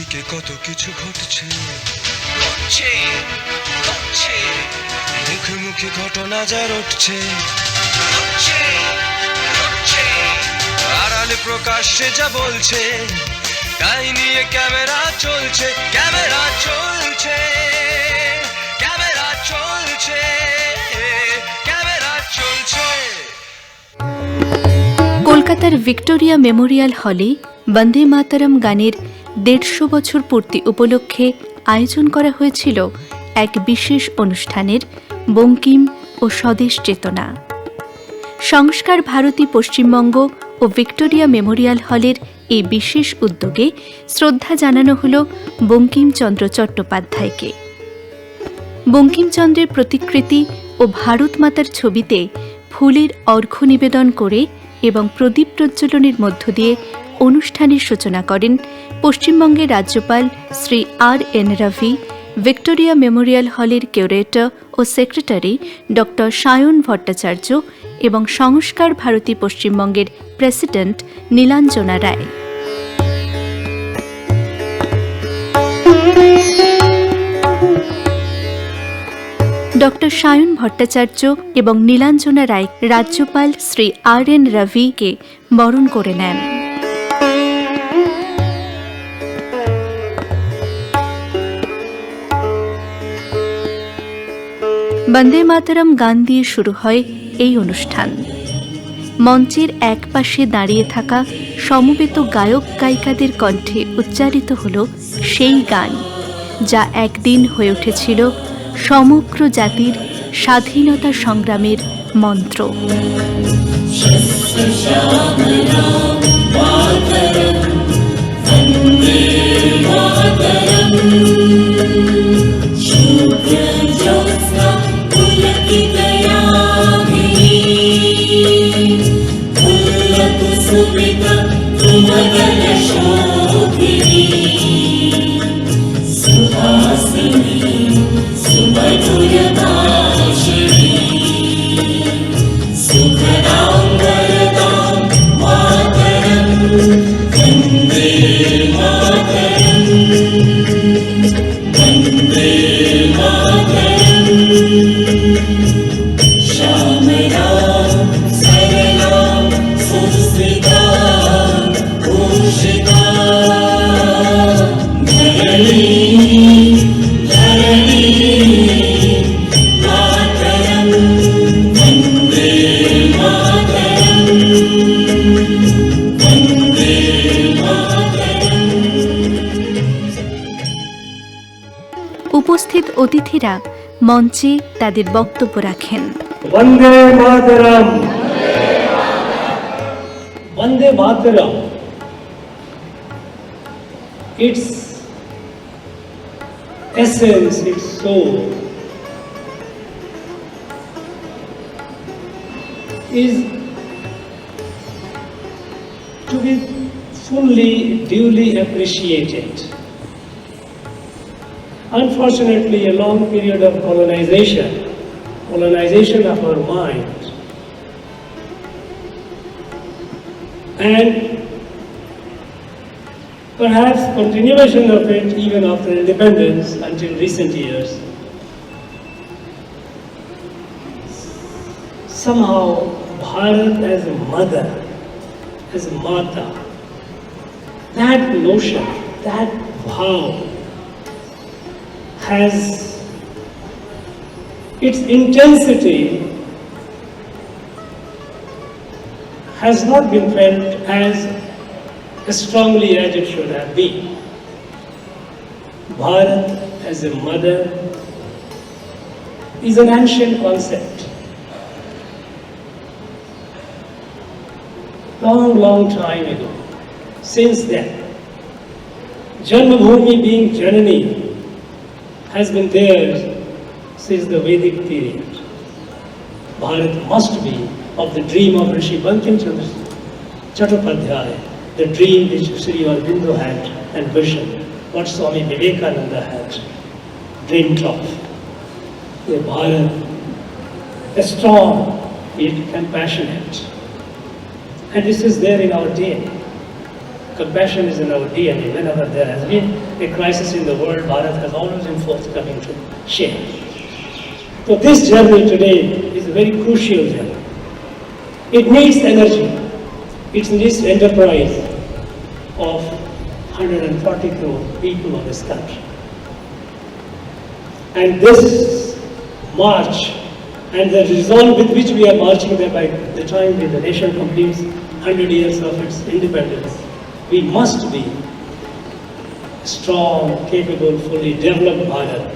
চারিদিকে কত কিছু ঘটছে, মুখে মুখে ঘটনা যা রটছে, আড়ালে প্রকাশ্যে যা বলছে, তাই নিয়ে ক্যামেরা চলছে, ক্যামেরা চলছে, ক্যামেরা চলছে, ক্যামেরা চলছে। কলকাতার ভিক্টোরিয়া মেমোরিয়াল হলে বন্দে মাতরম গানের 150 বছর পূর্তি উপলক্ষে আয়োজন করা হয়েছিল এক বিশেষ অনুষ্ঠানের বঙ্কিম ও স্বদেশ চেতনা। সংস্কার ভারতী পশ্চিমবঙ্গ ও ভিক্টোরিয়া মেমোরিয়াল হলের এই বিশেষ উদ্যোগে শ্রদ্ধা জানানো হল বঙ্কিমচন্দ্র চট্টোপাধ্যায়কে। বঙ্কিমচন্দ্রের প্রতিকৃতি ও ভারত মাতার ছবিতে ফুলের অর্ঘ্য নিবেদন করে এবং প্রদীপ প্রজ্বলনের মধ্য দিয়ে অনুষ্ঠানের সূচনা করেন পশ্চিমবঙ্গের রাজ্যপাল শ্রী আর.এন. রভি, ভিক্টোরিয়া মেমোরিয়াল হলের কিউরেটর ও সেক্রেটারি ডক্টর সায়ন ভট্টাচার্য এবং সংস্কার ভারতী পশ্চিমবঙ্গের প্রেসিডেন্ট নীলাঞ্জনা রায়। ডক্টর সায়ন ভট্টাচার্য এবং নীলাঞ্জনা রায় রাজ্যপাল শ্রী আর.এন. রভিকে বরণ করে নেন। বন্দে মাতরম গান দিয়ে শুরু হয় এই অনুষ্ঠান। মঞ্চের এক পাশে দাঁড়িয়ে থাকা সমবেত গায়ক গায়িকাদের কণ্ঠে উচ্চারিত হল সেই গান, যা একদিন হয়ে উঠেছিল সমগ্র জাতির স্বাধীনতা সংগ্রামের মন্ত্র। উপস্থিত অতিথিরা মঞ্চে তাদের বক্তব্য রাখেন। বন্দে মাতরম, বন্দে মাতরম, its essence, its soul is to be fully, duly appreciated. Unfortunately, a long period of colonization of our mind, and perhaps continuation of it even after independence until recent years, somehow Bharat as a mother, as a Mata, that notion, that vow has its intensity has not been felt as strongly as it should have been. Bharat as a mother is an ancient concept. Long time ago. Since then, Janmabhoomi being Janani has been there since the Vedic period. Bharat must be of the dream of Rishi Bankim-Chandra Chattopadhyay, the dream which Sri Aurobindo had and vision, what Swami Vivekananda had dreamed of. A Bharat, a strong yet compassionate. And this is there in our DNA. compassion is in our DNA. Whenever there has been a crisis in the world, Bharat has always been forthcoming to share. So this journey today is a very crucial journey. It needs energy. It needs enterprise of 140 crore people of this country. And this march and the resolve with which we are marching there by the time the nation completes 100 years of its independence, we must be strong, capable, fully developed Bharat,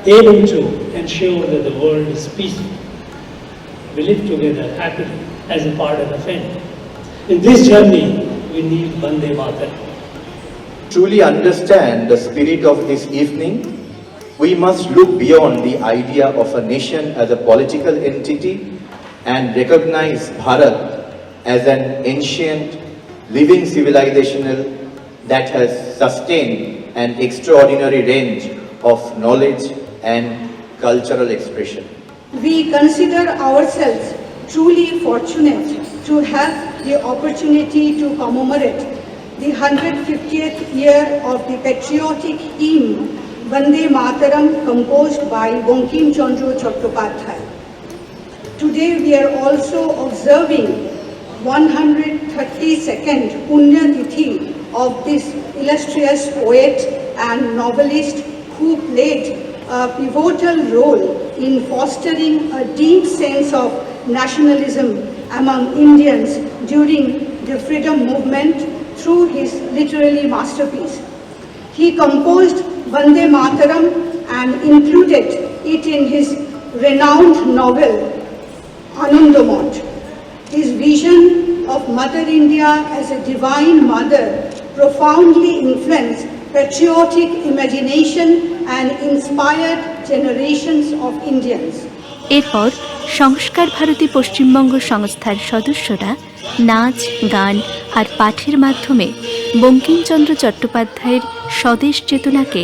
able to ensure that the world is peaceful. We live together happily as a part of the family. In this journey, we need Vande Mataram. Truly understand the spirit of this evening, we must look beyond the idea of a nation as a political entity and recognize Bharat as an ancient, living civilization that has sustained an extraordinary range of knowledge and cultural expression. We consider ourselves truly fortunate to have the opportunity to commemorate the 150th year of the patriotic hymn Vande Mataram composed by Bankim Chandra Chattopadhyay. Today we are also observing 132nd Punya Tithi of this illustrious poet and novelist who played a pivotal role in fostering a deep sense of nationalism among Indians during the freedom movement through his literary masterpiece. He composed Vande Mataram and included it in his renowned novel Anandamot. His vision of Mother India as a divine mother profoundly influenced patriotic imagination and inspired generations of Indians. এরপর সংস্কার ভারতী পশ্চিমবঙ্গ সংস্থার সদস্যরা নাচ, গান আর পাঠের মাধ্যমে বঙ্কিমচন্দ্র চট্টোপাধ্যায়ের স্বদেশ চেতনাকে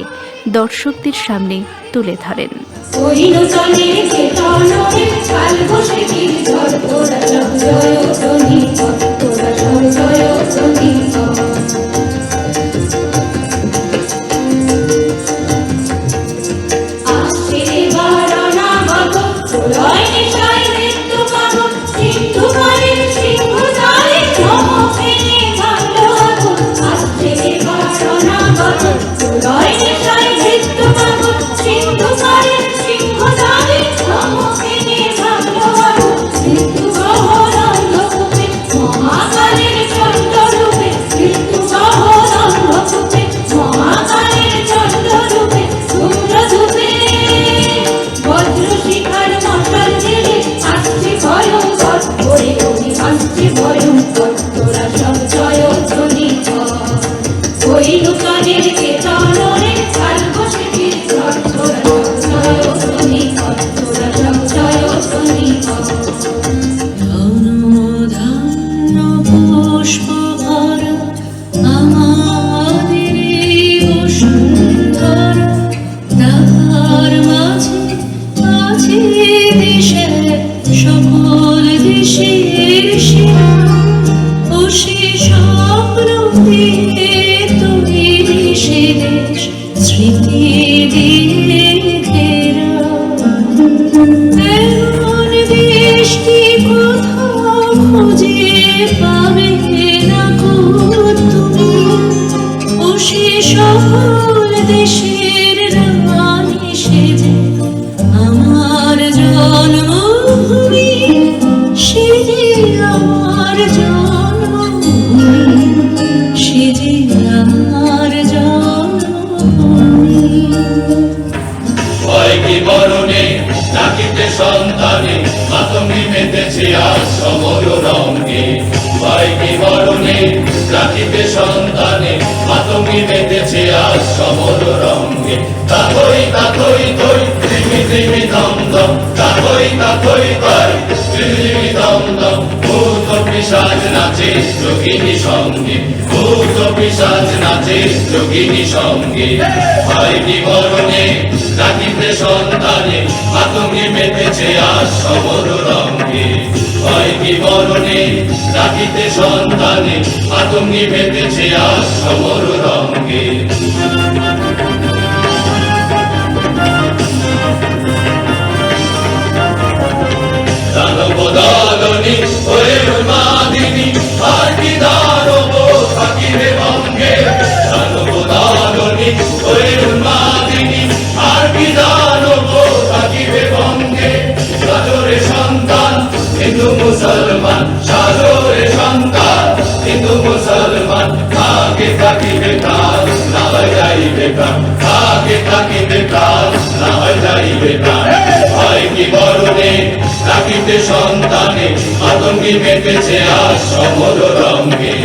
দর্শকদের সামনে তুলে ধরেন। সন্তানে মাতঙ্গি মেতেছে আজ সমর রঙে, ভাই কি বরণে রাখিতে সন্তানে মাতঙ্গি মেতেছে আজ সমর রঙ্গে। তাথই তাথই থই ধিমি ধিমি দম দম, তাথই তাথই থই ধিমি ধিমি দম দম। ভূত পিশাচ নাচে যোগিনী সঙ্গে, ভূত পিশাচ নাচে যোগিনী সঙ্গে। হয় কি বরণে রাখিতে সন্তানে মাতঙ্গি মেতেছে আজ সমর রঙ্গে। হয় কি বরণে রাখিতে সন্তানে মাতঙ্গি মেতেছে আজ সমর রঙ্গে। দানব দলনি ওরে উন্মাদিনী, আর কি দানব থাকিবে ভঙ্গে। দানব দলনি ওরে উন্মাদিনী, আর কি দানব থাকিবে ভঙ্গে। সাজরে সন্তান হিন্দু মুসলমান, সাজরে সন্তান হিন্দু মুসলমান। আগে থাকিবে কাল না হয় যাইবে প্রাণ, আগে থাকিবে কাল না হয় যাইবে প্রাণ। হয় কি বরণে রাখিতে সন্তানে মাতঙ্গি মেতেছে আজ সমর রঙ্গে।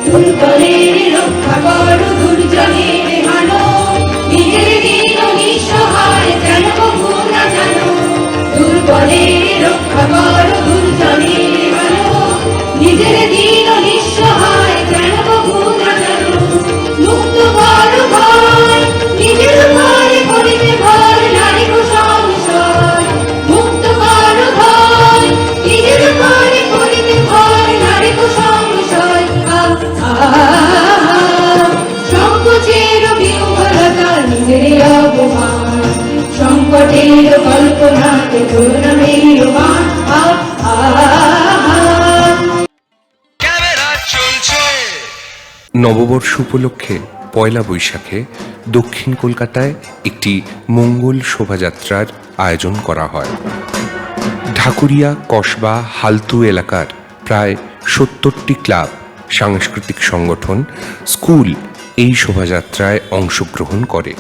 দুর্বলের রক্ষা করো, দুর্জনের হানো, নিজের দিন নিঃসহায় যেন কভু না জানো। দুর্বলের রক্ষা করো, দুর্জনের হানো, নিজের দিন নিঃসহায় যেন কভু না জানো। মুক্ত করো ভয়, নিজের ভয় করিতে ভয় নারী সংশয়। মুক্ত করো ভয়, নিজের ভয় করিতে ভয় নারী সংশয়। সংকোচের বিহ্বলতা নিজের অপমান, সংকটের কল্পনাতে করুণামের মান। ক্যামেরা চলছে। নববর্ষ উপলক্ষে পয়লা বৈশাখে দক্ষিণ কলকাতায় একটি মঙ্গল শোভাযাত্রার আয়োজন করা হয়। ঢাকুরিয়া কসবা হালতু এলাকার প্রায় 70টি ক্লাব, সাংস্কৃতিক সংগঠন, স্কুল এই শোভাযাত্রায় অংশগ্রহণ করে।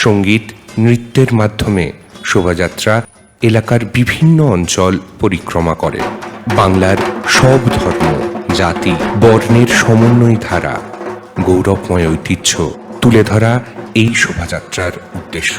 সঙ্গীত নৃত্যের মাধ্যমে শোভাযাত্রা এলাকার বিভিন্ন অঞ্চল পরিক্রমা করে। বাংলার সব ধর্ম, জাতি, বর্ণের সমন্বয় ধারা, গৌরবময় ঐতিহ্য তুলে ধরা এই শোভাযাত্রার উদ্দেশ্য।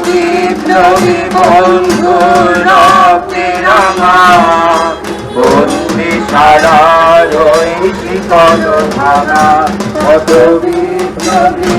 বিপ্লবী বন্ধু রক্তের আমার বন্দি সারা রয়েছি কত ধারা, কত বিপ্লবী